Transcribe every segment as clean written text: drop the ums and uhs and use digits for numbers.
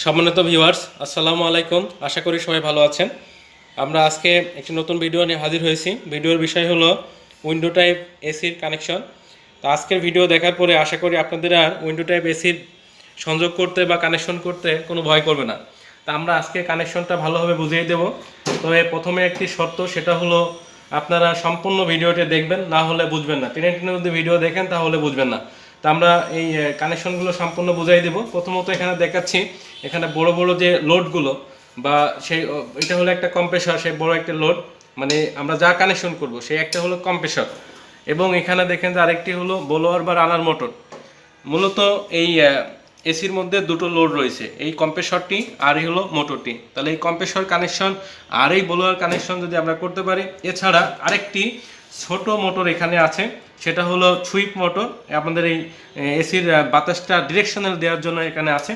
সম্মানিত ভিউয়ার্স, আসসালামু আলাইকুম। আশা করি সবাই ভালো আছেন। আমরা আজকে একটি নতুন ভিডিও নিয়ে হাজির হয়েছি। ভিডিওর বিষয় হলো উইন্ডো টাইপ এসির কানেকশন। তো আজকের ভিডিও দেখার পরে আশা করি আপনাদের আর উইন্ডো টাইপ এসির সংযোগ করতে বা কানেকশন করতে কোনো ভয় করবে না। তা আমরা আজকে কানেকশনটা ভালোভাবে বুঝিয়ে দেব। তবে প্রথমে একটি শর্ত, সেটা হলো আপনারা সম্পূর্ণ ভিডিওটি দেখবেন, না হলে বুঝবেন না। টেনে টেনে যদি ভিডিও দেখেন তাহলে বুঝবেন না। তা আমরা এই কানেকশনগুলো সম্পূর্ণ বুঝাই দেব। প্রথমত এখানে দেখাচ্ছি, এখানে বড় বড় যে লোডগুলো বা সেই এটা হলো একটা কম্প্রেসর, সেই বড় একটা লোড, মানে আমরা যা কানেকশন করব সেই একটা হলো কম্প্রেসর। এবং এখানে দেখেন যে আরেকটি হলো ব্লোয়ার বা রানার মোটর। মূলত এই এসির মধ্যে দুটো লোড রয়েছে, এই কম্প্রেসরটি আর এই হলো মোটরটি। তাহলে এই কম্প্রেসর কানেকশন আর এই ব্লোয়ার কানেকশন যদি আমরা করতে পারি, এছাড়া আরেকটি ছোট মোটর এখানে আছে, সেটা হলো সুইপ মোটর। আপনাদের এই এসির বাতাসটা ডিরেকশনাল দেওয়ার জন্য এখানে আছে।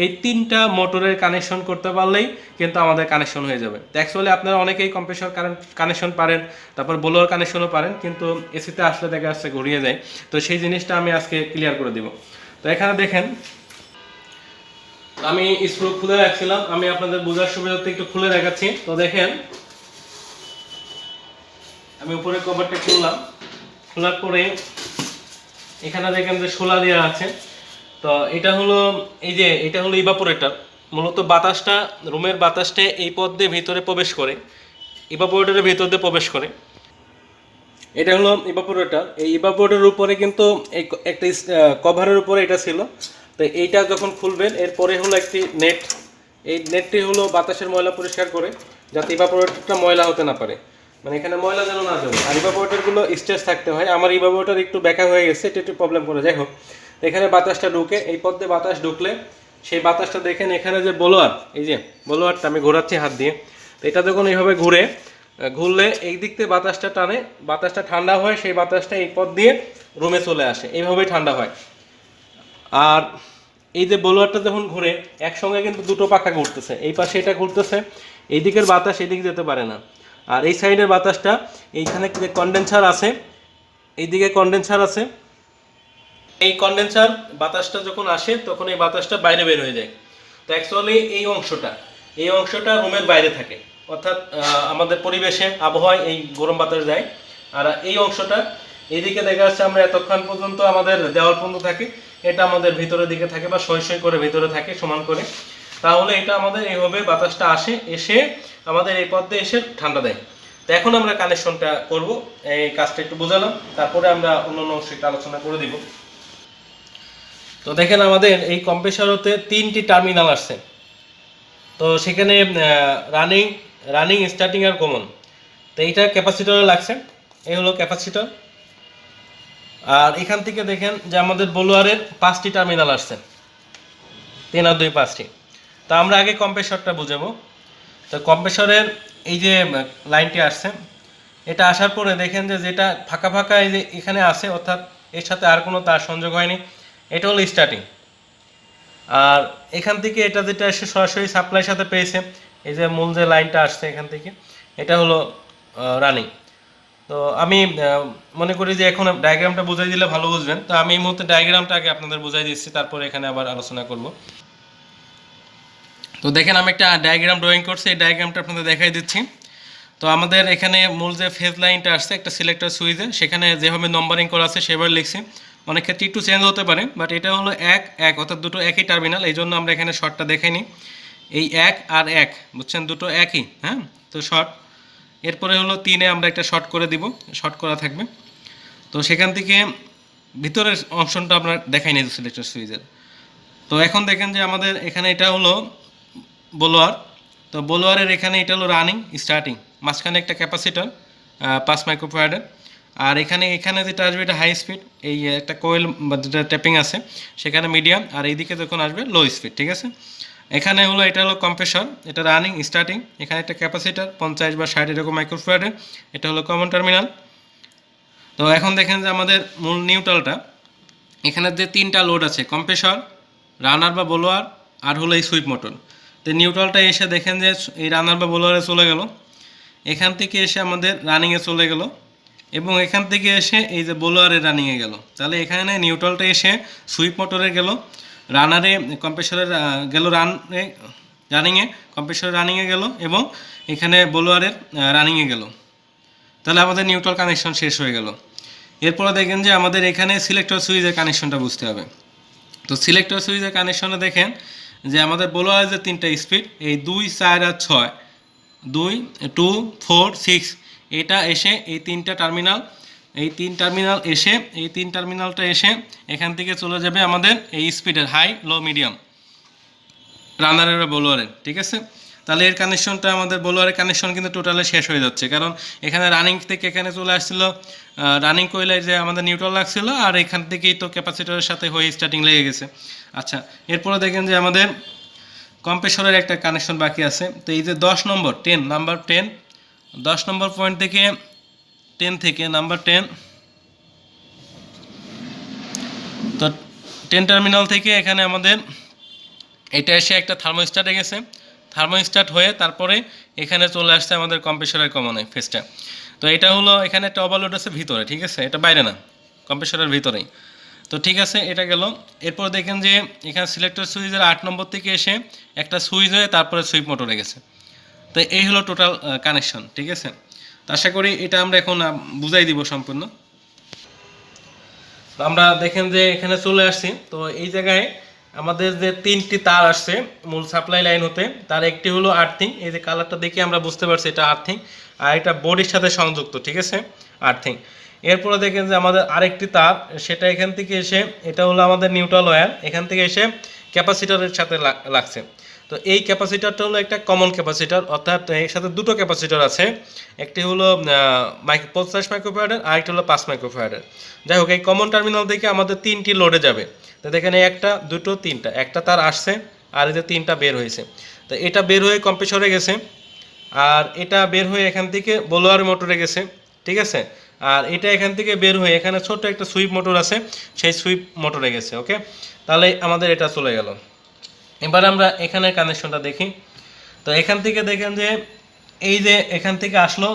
এই তিনটা মোটরের কানেকশন করতে পারলেই কিন্তু আমাদের কানেকশন হয়ে যাবে। তো অ্যাকচুয়ালি আপনারা অনেকেই কম্প্রেসর কানেকশন পারেন, তারপর ব্লোয়ার কানেকশনও পারেন, কিন্তু এসিতে আসলে দেখা যাচ্ছে ঘুরিয়ে যায়। তো সেই জিনিসটা আমি আজকে ক্লিয়ার করে দিব। তো এখানে দেখেন, আমি স্ক্রু খুলে রাখছিলাম, আমি আপনাদের বোঝার সুবিধার্থে একটু খুলে দেখাচ্ছি। তো দেখেন, আমি উপরে কভারটা খুললাম, খোলার পরে এখানে দেখেন যে শোলা দেওয়া আছে। তো এটা হলো এটা হলো ইভাপোরেটর। মূলত বাতাসটা, রুমের বাতাসটা এই পথ দিয়ে ভিতরে প্রবেশ করে, ইভাপোরেটরের ভিতর দিয়ে প্রবেশ করে। এটা হলো ইভাপোরেটর। এই ইভাপোরেটরের উপরে কিন্তু একটা কভারের উপরে এটা ছিল। তো এইটা যখন খুলবেন, এরপরে হলো একটি নেট। এই নেটটি হলো বাতাসের ময়লা পরিষ্কার করে, যাতে ইভাপোরেটরটা ময়লা হতে না পারে, মানে এখানে ময়লা যেন না যাবে। আর ইভাপোরেটরগুলো স্ট্রেচ থাকতে হয়। আমার ইভাপোরেটর একটু ব্যাকা হয়ে গেছে, এটা একটু প্রবলেম করে। যাই হোক, এখানে বাতাসটা ঢুকে, এই পথ দিয়ে বাতাস ঢুকলে সেই বাতাসটা দেখেন এখানে যে ব্লোয়ার, এই যে ব্লোয়ারটা আমি ঘোরাচ্ছি হাত দিয়ে। তো এটা যখন এইভাবে ঘুরলে এই দিক থেকে বাতাসটা টানে, বাতাসটা ঠান্ডা হয়, সেই বাতাসটা এই পথ দিয়ে রুমে চলে আসে, এইভাবেই ঠান্ডা হয়। আর এই যে ব্লোয়ারটা যখন ঘুরে, একসঙ্গে কিন্তু দুটো পাখা ঘুরতেছে, এই পাশে এটা ঘুরতেছে, এই দিকের বাতাস এদিকে যেতে পারে না। আর এই সাইডের বাতাসটা, এইখানে যে কন্ডেন্সার আছে, এইদিকে কন্ডেন্সার আছে, এই কন্ডেন্সার বাতাসটা যখন আসে তখন এই বাতাসটা বাইরে বের হয়ে যায়। তো অ্যাকচুয়ালি এই অংশটা রুমের বাইরে থাকে, অর্থাৎ আমাদের পরিবেশে আবহাওয়ায় এই গরম বাতাস যায়। আর এই অংশটা এইদিকে দেখা যাচ্ছে, আমরা এতক্ষণ পর্যন্ত আমাদের দেওয়াল পর্যন্ত থাকে, এটা আমাদের ভিতরের দিকে থাকে বা সই সই করে ভিতরে থাকে সমান করে। তাহলে এটা আমাদের এইভাবে বাতাসটা এসে আমাদের এই পথ দিয়ে এসে ঠান্ডা দেয়। তো এখন আমরা কানেকশনটা করব, এই কাজটা একটু বোঝালাম, তারপরে আমরা অন্যান্য অংশটা আলোচনা করে দিব। তো দেখেন, আমাদের এই কম্প্রেসরতে 3টি টার্মিনাল আসছে। তো সেখানে রানিং স্টার্টিং আর কমন। তো এইটা ক্যাপাসিটরে লাগছে, এই হলো ক্যাপাসিটর। আর এখান থেকে দেখেন যে আমাদের ব্লোয়ারের 5টি টার্মিনাল আসছে, 3 আর 2 5টি। তো আমরা আগে কম্প্রেসরটা বুঝাবো। তো কম্প্রেসরের এই যে লাইনটি আসছে, এটা আসার পরে দেখেন যে যেটা ফাঁকা ফাঁকা এই যে এখানে আছে, অর্থাৎ এর সাথে আর কোনো তার সংযোগ হয়নি, এটা হলো স্টার্টিং। আর এখান থেকে এটা যেটা এসে সরাসরি সাপ্লাইয়ের সাথে পেয়েছে, এই যে মূল যে লাইনটা আসছে এখান থেকে, এটা হলো রানিং। তো আমি মনে করি যে এখন ডায়াগ্রামটা বুঝাই দিলে ভালো বুঝবেন। তো আমি এই মুহূর্তে ডায়াগ্রামটা আগে আপনাদের বুঝাই দিচ্ছি, তারপরে এখানে আবার আলোচনা করব। তো দেখেন, আমি একটা ডায়াগ্রাম ড্রয়িং করছি, এই ডায়াগ্রামটা আপনাদের দেখাই দিচ্ছি। তো আমাদের এখানে মূল যে ফেজ লাইনটা আসছে একটা সিলেক্টর সুইচে, সেখানে যেভাবে নম্বরিং করা আছে সেভাবে লিখছি। অনেক ক্ষেত্রে একটু চেঞ্জ হতে পারে, বাট এটা হলো এক অর্থাৎ দুটো একই টার্মিনাল, এই জন্য আমরা এখানে শর্টটা দেখাইনি। এই 1 আর 1 বুঝছেন, দুটো একই, হ্যাঁ। তো শর্ট, এরপরে হলো 3-এ আমরা একটা শর্ট করে দিব, শর্ট করা থাকবে। তো সেখান থেকে ভিতরের অপশনটা আমরা দেখাই নিই সিলেক্টর সুইচের। তো এখন দেখেন যে আমাদের এখানে এটা হলো ব্লোয়ার। তো ব্লোয়ারের এখানে এটা হলো রানিং স্টার্টিং, মাঝখানে একটা ক্যাপাসিটর 5 মাইক্রোফ্যারাডের। আর এখানে যেটা আসবে এটা হাই স্পিড, এই একটা কোয়েল যেটা ট্যাপিং আছে সেখানে মিডিয়াম, আর এইদিকে যখন আসবে লো স্পিড, ঠিক আছে। এখানে হলো এটা হলো কম্প্রেসর, এটা রানিং স্টার্টিং। এখানে একটা ক্যাপাসিটর 50 বা 60 এরকম মাইক্রোফ্যারাডের, এটা হলো কমন টার্মিনাল। তো এখন দেখেন যে আমাদের মূল নিউট্রালটা, এখানে যে 3টা লোড আছে, কম্প্রেসর, রানার বা ব্লোয়ার, আর হলো এই সুইপ মোটর। তো নিউট্রালটা এসে দেখেন যে এই রানার বা ব্লোয়ারে চলে গেল, এখান থেকে এসে আমাদের রানিংয়ে চলে গেল, এবং এখান থেকে এসে এই যে ব্লোয়ারে রানিংয়ে গেল। তাহলে এখানে নিউট্রালটা এসে সুইপ মোটরে গেল, রানারে কম্প্রেসরের গেল রানিংয়ে, কম্প্রেসরের রানিংয়ে গেল এবং এখানে ব্লোয়ারের রানিংয়ে গেল। তাহলে আমাদের নিউট্রাল কানেকশন শেষ হয়ে গেল। এরপরে দেখেন যে আমাদের এখানে সিলেক্টর সুইচের কানেকশনটা বুঝতে হবে। তো সিলেক্টর সুইচের কানেকশনে দেখেন যে আমাদের ব্লোয়ারের যে 3টা স্পিড, এই 2, 4 আর 6, 2, 2, 4, 6, এটা এসে এই 3টা টার্মিনাল, এই 3 টার্মিনালটা এসে এখান থেকে চলে যাবে আমাদের এই স্পিডের হাই, লো, মিডিয়াম, রানারের বা ব্লোয়ারের। ঠিক আছে, তাহলে এর কানেকশনটা আমাদের ব্লোয়ারের কানেকশন কিন্তু টোটালি শেষ হয়ে যাচ্ছে, কারণ এখানে রানিং থেকে এখানে চলে আসছিল, রানিং কয়েলে যে আমাদের নিউট্রাল লাগছিল, আর এখান থেকেই তো ক্যাপাসিটরের সাথে হয়ে স্টার্টিং লেগে গেছে। আচ্ছা, এরপরে দেখেন যে আমাদের কম্প্রেসরের একটা কানেকশন বাকি আছে। তো এই যে 10 নম্বর 10 নম্বর পয়েন্ট থেকে 10 থেকে নাম্বার 10, তো 10 টার্মিনাল থেকে এখানে আমাদের এটা এসে একটা থার্মোস্ট্যাটে গেছে, থার্মোস্ট্যাট হয়ে তারপরে এখানে চলে আসছে আমাদের কম্প্রেসরের কমনে ফেসটা। তো এটা হলো এখানে একটা ওভারলোড আছে ভিতরে, ঠিক আছে, এটা বাইরে না, কম্প্রেসরের ভিতরেই। তো ঠিক আছে, এটা গেল। এরপর দেখেন যে এখানে সিলেক্টর সুইচের 8 নম্বর থেকে এসে একটা সুইচ হয়ে তারপরে সুইপ মোটরে গেছে। তো এই হলো টোটাল কানেকশন। ঠিক আছে, তো আশা করি এটা আমরা এখন বুঝাই দিব সম্পূর্ণ। আমরা দেখেন যে এখানে চলে আসছি। তো এই জায়গায় আমাদের যে 3টি তার আসছে মূল সাপ্লাই লাইন হতে, তার একটি হলো আর্থিং, এই যে কালারটা দেখে আমরা বুঝতে পারছি এটা আর্থিং, আর এটা বডির সাথে সংযুক্ত। ঠিক আছে, আর্থিং। এরপরে দেখেন যে আমাদের আরেকটি তার, সেটা এখান থেকে এসে এটা হলো আমাদের নিউট্রাল ওয়্যার, এখান থেকে এসে ক্যাপাসিটরের সাথে লাগছে। তো এই ক্যাপাসিটরটা হলো একটা কমন ক্যাপাসিটর, অর্থাৎ এর সাথে দুটো ক্যাপাসিটর আছে, একটি হলো 50 মাইক্রোফ্যারাডের, আর একটা হলো 5 মাইক্রোফ্যারাডের। যাই হোক, এই কমন টার্মিনাল থেকে আমাদের 3টি লোডে যাবে। তো দেখেন একটা, দুটো, 3টা, একটা তার আসছে আর এই যে 3টা বের হয়েছে। তো এটা বের হয়ে কম্প্রেসরে গেছে, আর এটা বের হয়ে এখান থেকে ব্লোয়ার মোটরে গেছে। ঠিক আছে, আর এটা এখান থেকে বের হয়ে এখানে ছোট্ট একটা সুইপ মোটর আছে, সেই সুইপ মোটরে গেছে। ওকে, তাহলে আমাদের এটা চলে গেল। এবার আমরা এখানের কানেকশনটা দেখি। তো এখান থেকে দেখেন যে এই যে এখান থেকে আসলো,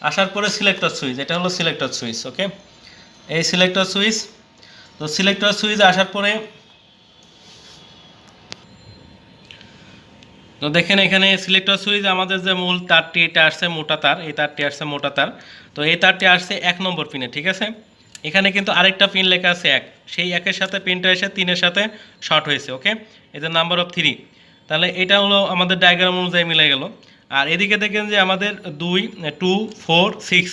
আসার পরে সিলেক্টর সুইচ, এটা হলো সিলেক্টর সুইচ। ওকে, এই সিলেক্টর সুইচ। তো সিলেক্টর সুইচ আসার পরে তো দেখেন এখানে সিলেক্টর সুইচ আমাদের যে মূল তারটি, এটা আসছে মোটা তার, এই তারটি আসছে মোটা তার। তো এই তারটি আসছে 1 নম্বর পিনে। ঠিক আছে, এখানে কিন্তু আরেকটা পিন লেখা আছে 1, সেই 1-এর সাথে পিনটা এসে 3-এর সাথে শর্ট হয়েছে। ওকে, এই যে নাম্বার অফ 3, তাহলে এটা হলো আমাদের ডায়াগ্রাম অনুযায়ী মিলে গেল। আর এদিকে দেখেন যে আমাদের 2, 2, 4, 6,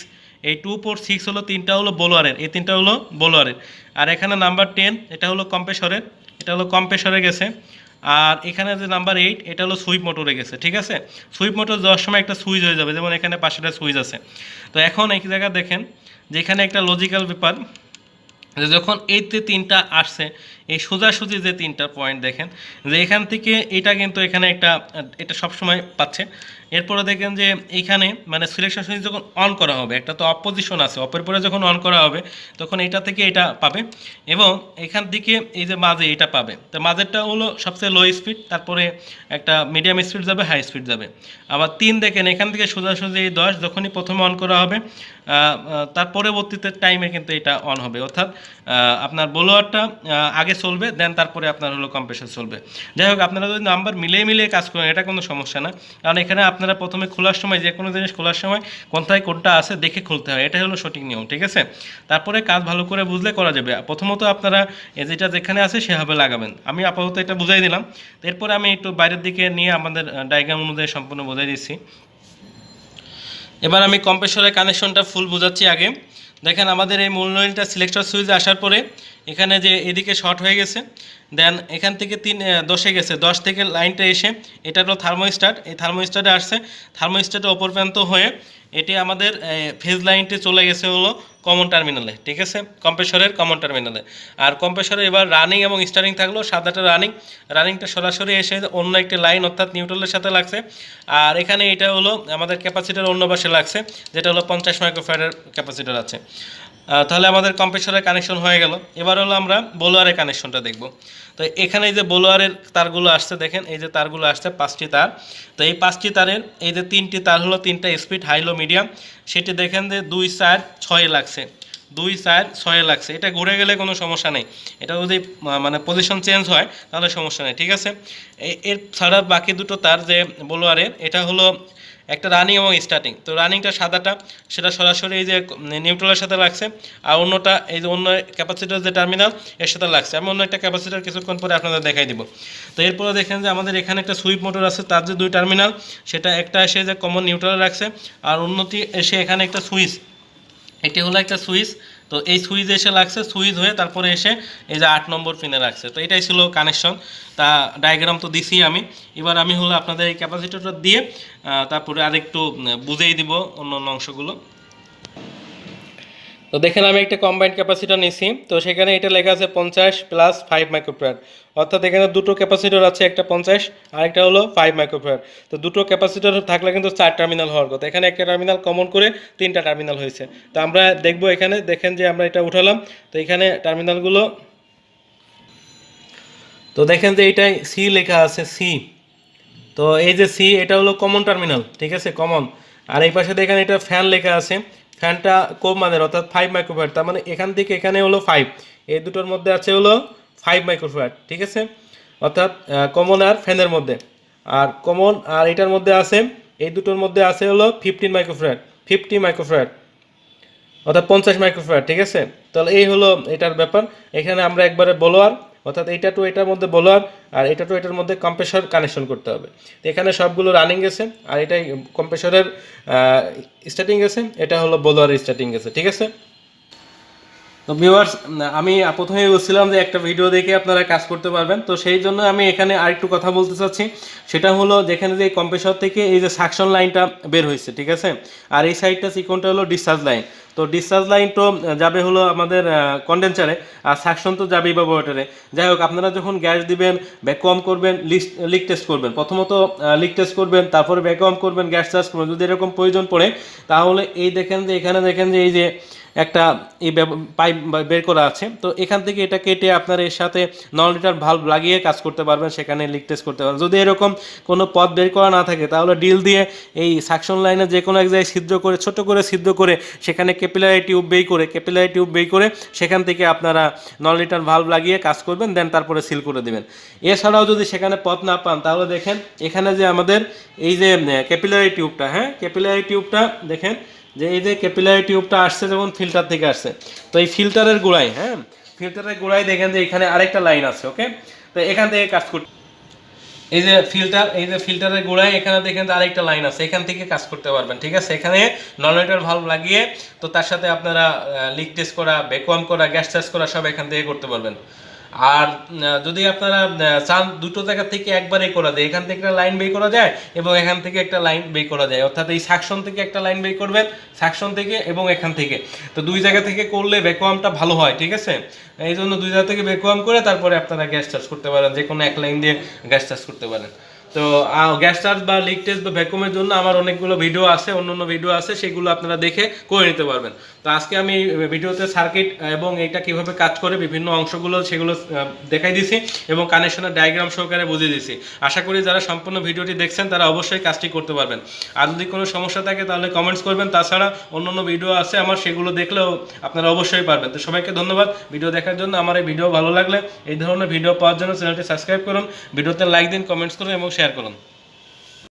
এই 2, 4, 6 হলো 3টা হলো ব্লোয়ারের, এই 3টা হলো ব্লোয়ারের। আর এখানে নাম্বার 10, এটা হলো কম্প্রেসরের, এটা হলো কম্প্রেসরে গেছে। আর এখানে যে নাম্বার 8, এটা হলো সুইপ মোটরে গেছে। ঠিক আছে, সুইপ মোটর যাওয়ার সময় একটা সুইচ হয়ে যাবে, যেমন এখানে পাশেটা সুইচ আছে। তো এখন এই জায়গা দেখেন যে এখানে একটা লজিক্যাল ব্যাপার, যে যখন এই যে 3টা আসছে, এই সোজাসুজি যে 3টা পয়েন্ট দেখেন যে এখান থেকে এটা কিন্তু এখানে একটা, এটা সবসময় পাচ্ছে। এরপরে দেখেন যে এইখানে মানে সিলেকশন সুইচ যখন অন করা হবে, একটা তো অপোজিশন আছে, অপের পরে যখন অন করা হবে তখন এটা থেকে এটা পাবে, এবং এখান থেকে এই যে মাঝে এটা পাবে। তো মাঝেরটা হলো সবচেয়ে লো স্পিড, তারপরে একটা মিডিয়াম স্পিড যাবে, হাই স্পিড যাবে। আবার 3 দেখেন এখান থেকে সোজাসুজি এই 10 যখনই প্রথমে অন করা হবে, তার পরবর্তীতে টাইমে কিন্তু এটা অন হবে, অর্থাৎ আপনার ব্লোয়ারটা আগে চলবে, দেন তারপরে আপনার হলো কম্প্রেসর চলবে। যাই হোক, আপনারা যদি নাম্বার মিলিয়ে কাজ করেন এটা কোনো সমস্যা না, কারণ এখানে আপনারা প্রথমে খোলার সময়, যে কোনো জিনিস খোলার সময় কোনটায় কোনটা আছে দেখে খুলতে হয়, এটাই হলো সঠিক নিয়ম। ঠিক আছে, তারপরে কাজ ভালো করে বুঝলে করা যাবে। প্রথমত আপনারা যেটা যেখানে আছে সেভাবে লাগাবেন। আমি আপাতত এটা বুঝাই দিলাম, এরপরে আমি একটু বাইরের দিকে নিয়ে আমাদের ডায়াগ্রাম অনুযায়ী সম্পূর্ণ বোঝাই দিচ্ছি। এবার আমি কম্প্রেসরের কানেকশনটা ফুল বোঝাচ্ছি। আগে দেখেন আমাদের এই মূল লাইনটা সিলেক্টর সুইচে আসার পরে এখানে যে এদিকে শর্ট হয়ে গেছে, দেন এখান থেকে 10-এ গেছে, 10 থেকে লাইনটা এসে এটা হলো থার্মোস্ট্যাট, এই থার্মোস্ট্যাটে আসছে, থার্মোস্ট্যাটে ওপর প্রান্ত হয়ে এটি আমাদের ফেজ লাইনটি চলে গেছে হলো কমন টার্মিনালে। ঠিক আছে, কম্প্রেসরের কমন টার্মিনালে। আর কম্প্রেসরে এবার রানিং এবং স্টার্টিং থাকলো, সাদাটা রানিংটা সরাসরি এসে অন্য একটি লাইন অর্থাৎ নিউট্রালের সাথে লাগছে। আর এখানে এটা হলো আমাদের ক্যাপাসিটর অন্য পাশে লাগছে, যেটা হলো 50 মাইক্রোফ্যারাডের ক্যাপাসিটর আছে। তাহলে আমাদের কম্প্রেসরের কানেকশন হয়ে গেল। এবার হলো আমরা ব্লোয়ারের কানেকশনটা দেখব। তো এখানে এই যে ব্লোয়ারের তারগুলো আসছে, দেখেন এই যে তারগুলো আসছে 5টি তার। তো এই 5টি তারের এই যে 3টি তার হলো 3টা স্পিড, হাই, লো, মিডিয়াম। সেটি দেখেন যে 2, 4, 6 লাগছে, 2 4 6 লাগছে। এটা ঘুরে গেলে কোনো সমস্যা নেই, এটা যদি মানে পজিশন চেঞ্জ হয় তাহলে সমস্যা নেই, ঠিক আছে। এর ছাড়া বাকি দুটো তার যে বলোয়ারের, এটা হলো একটা রানিং এবং স্টার্টিং। তো রানিংটা সাদাটা সেটা সরাসরি এই যে নিউট্রালের সাথে লাগছে, আর অন্যটা এই যে অন্য ক্যাপাসিটর যে টার্মিনাল এর সাথে লাগছে। আমি অন্য একটা ক্যাপাসিটর কিছুক্ষণ পরে আপনাদের দেখাই দিব। তো এরপরে দেখেন যে আমাদের এখানে একটা সুইপ মোটর আছে, তার যে 2 টার্মিনাল, সেটা একটা এসে যে কমন নিউট্রালে রাখছে, আর অন্যটি এসে এখানে একটা সুইচ, এটি হলো একটা সুইচ। তো এই সুইচ এসে লাগছে, সুইচ হয়ে তারপরে এসে এই যে 8 নম্বর পিনে রাখছে। তো এটাই ছিল কানেকশন। তা ডায়াগ্রাম তো দিছি আমি, এবার আমি হলো আপনাদের এই ক্যাপাসিটরটা দিয়ে তারপরে আরেকটু বুঝিয়ে দিব অন্য অন্য অংশগুলো। তো দেখেন আমি একটা কম্বাইন্ড ক্যাপাসিটর নিছি, তো সেখানে এটা লেখা আছে 50 প্লাস 5 মাইক্রোফ্যারাড, অর্থাৎ এখানে দুটো ক্যাপাসিটর আছে, একটা 50 আর একটা হলো 5 মাইক্রোফ্যারাড। তো দুটো ক্যাপাসিটর থাকলে কিন্তু 4 টার্মিনাল হওয়ার কথা, এখানে একটা টার্মিনাল কমন করে 3টা টার্মিনাল হয়েছে। তো আমরা দেখব এখানে, দেখেন যে আমরা এটা উঠালাম, তো এখানে টার্মিনালগুলো, তো দেখেন যে এইটাই সি লেখা আছে, সি। তো এই যে সি, এটা হলো কমন টার্মিনাল, ঠিক আছে, কমন। আর এই পাশে দেখেন এটা ফ্যান লেখা আছে, ফ্যানটা কম মানের, অর্থাৎ 5 মাইক্রোফ্যারাড, তার মানে এখান থেকে এখানে হলো 5, এই দুটোর মধ্যে আছে হলো 5 মাইক্রোফ্যারাড, ঠিক আছে, অর্থাৎ কমন আর ফ্যানের মধ্যে। আর কমন আর এটার মধ্যে আছে, এই দুটোর মধ্যে আছে হলো 15 মাইক্রোফ্যারাড, 50 মাইক্রোফ্যারাড, অর্থাৎ 50 মাইক্রোফ্যারাড, ঠিক আছে। তাহলে এই হলো এটার ব্যাপার। এখানে আমরা একবারে বলোয়ার, অর্থাৎ এইটা টু এটার মধ্যে বলোয়ার, আর এটা টু এটার মধ্যে কম্প্রেসর কানেকশন করতে হবে। তো এখানে সবগুলো রানিং গেছে, আর এটাই কম্প্রেসরের স্টার্টিং গেছে, এটা হলো বলোয়ারের স্টার্টিং গেছে, ঠিক আছে। তো ভিউয়ার্স, আমি প্রথমেই বলছিলাম যে একটা ভিডিও দেখে আপনারা কাজ করতে পারবেন, তো সেই জন্য আমি এখানে আরেকটু কথা বলতে চাচ্ছি। সেটা হলো যেখানে যে কম্প্রেসর থেকে এই যে সাকশন লাইনটা বের হয়েছে, ঠিক আছে, আর এই সাইডটা চিকনটা হলো ডিসচার্জ লাইন। তো ডিসচার্জ লাইন তো যাবে হলো আমাদের কন্ডেন্সারে, আর সাকশন তো যাবে ইভাপোরেটরে। যাই হোক, আপনারা যখন গ্যাস দিবেন, ভ্যাকুয়াম করবেন, লিক টেস্ট করবেন, প্রথমত লিক টেস্ট করবেন, তারপরে ভ্যাকুয়াম করবেন, গ্যাস চার্জ করবেন। যদি এরকম প্রয়োজন পড়ে, তাহলে এই দেখেন যে এখানে দেখেন যে এই যে একটা এই পাইপ বের করা আছে, তো এখান থেকে এটা কেটে আপনার এর সাথে 9 লিটার ভালভ লাগিয়ে কাজ করতে পারবেন, সেখানে লিক টেস্ট করতে পারবেন। যদি এরকম কোনো পথ বের করা না থাকে, তাহলে ডিল দিয়ে এই সাকশন লাইনে যে কোনো এক জায়গায় ছিদ্র করে, ছোট করে ছিদ্র করে, সেখানে ক্যাপিলারি টিউব বের করে সেখান থেকে আপনারা 9 লিটার ভালভ লাগিয়ে কাজ করবেন, দেন তারপরে সিল করে দেবেন। এছাড়াও যদি সেখানে পথ না পান, তাহলে দেখেন এখানে যে আমাদের এই যে ক্যাপিলারি টিউবটা, হ্যাঁ, ক্যাপিলারি টিউবটা দেখেন যে এই যে ক্যাপিলারি টিউবটা আসছে যখন ফিল্টার থেকে আসছে, তো এই ফিল্টারের গোড়ায়, হ্যাঁ, ফিল্টারের গোড়ায় দেখেন যে এখানে আরেকটা লাইন আছে, ওকে। তো এখান থেকে কাজ করতে, এই যে ফিল্টারের গোড়ায় এখানে দেখেন যে আরেকটা লাইন আছে, এখান থেকে কাজ করতে পারবেন, ঠিক আছে। এখানে 9 লিটার ভালভ লাগিয়ে, তো তার সাথে আপনারা লিক টেস্ট করা, ভ্যাকুয়াম করা, গ্যাস চার্জ করা সব এখান থেকে করতে পারবেন। আর যদি আপনারা চান দুটো জায়গা থেকে একবারেই করা যায়, এখান থেকে একটা লাইন বের করা যায় এবং এখান থেকে একটা লাইন বের করা যায়, অর্থাৎ এই সাকশন থেকে একটা লাইন বের করবেন, সাকশন থেকে এবং এখান থেকে। তো দুই জায়গা থেকে করলে ভ্যাকুয়ামটা ভালো হয়, ঠিক আছে। এই জন্য দুই জায়গা থেকে ভ্যাকুয়াম করে তারপরে আপনারা গ্যাস চার্জ করতে পারেন, যে কোনো এক লাইন দিয়ে গ্যাস চার্জ করতে পারেন। তো গ্যাস চার্জ বা লিক টেস্ট বা ভ্যাকুয়ামের জন্য আমার অনেকগুলো ভিডিও আছে, অন্য ভিডিও আছে, সেগুলো আপনারা দেখে করে নিতে পারবেন। তো আজকে আমি ভিডিওতে সার্কিট এবং এটা কিভাবে কাজ করে বিভিন্ন অংশগুলো সেগুলো দেখাই দিয়েছি এবং কানেকশনের ডায়াগ্রাম সহকারে বুঝিয়ে দিয়েছি। আশা করি যারা সম্পূর্ণ ভিডিওটি দেখছেন তারা অবশ্যই কাজটি করতে পারবেন। আর যদি কোনো সমস্যা থাকে তাহলে কমেন্টস করবেন, তাছাড়া অন্য ভিডিও আছে আমার, সেগুলো দেখলেও আপনারা অবশ্যই পারবেন। তো সবাইকে ধন্যবাদ ভিডিও দেখার জন্য। আমার এই ভিডিও ভালো লাগলে এই ধরনের ভিডিও পাওয়ার জন্য চ্যানেলটি সাবস্ক্রাইব করুন, ভিডিওতে লাইক দিন, কমেন্টস করুন এবং শেয়ার করুন।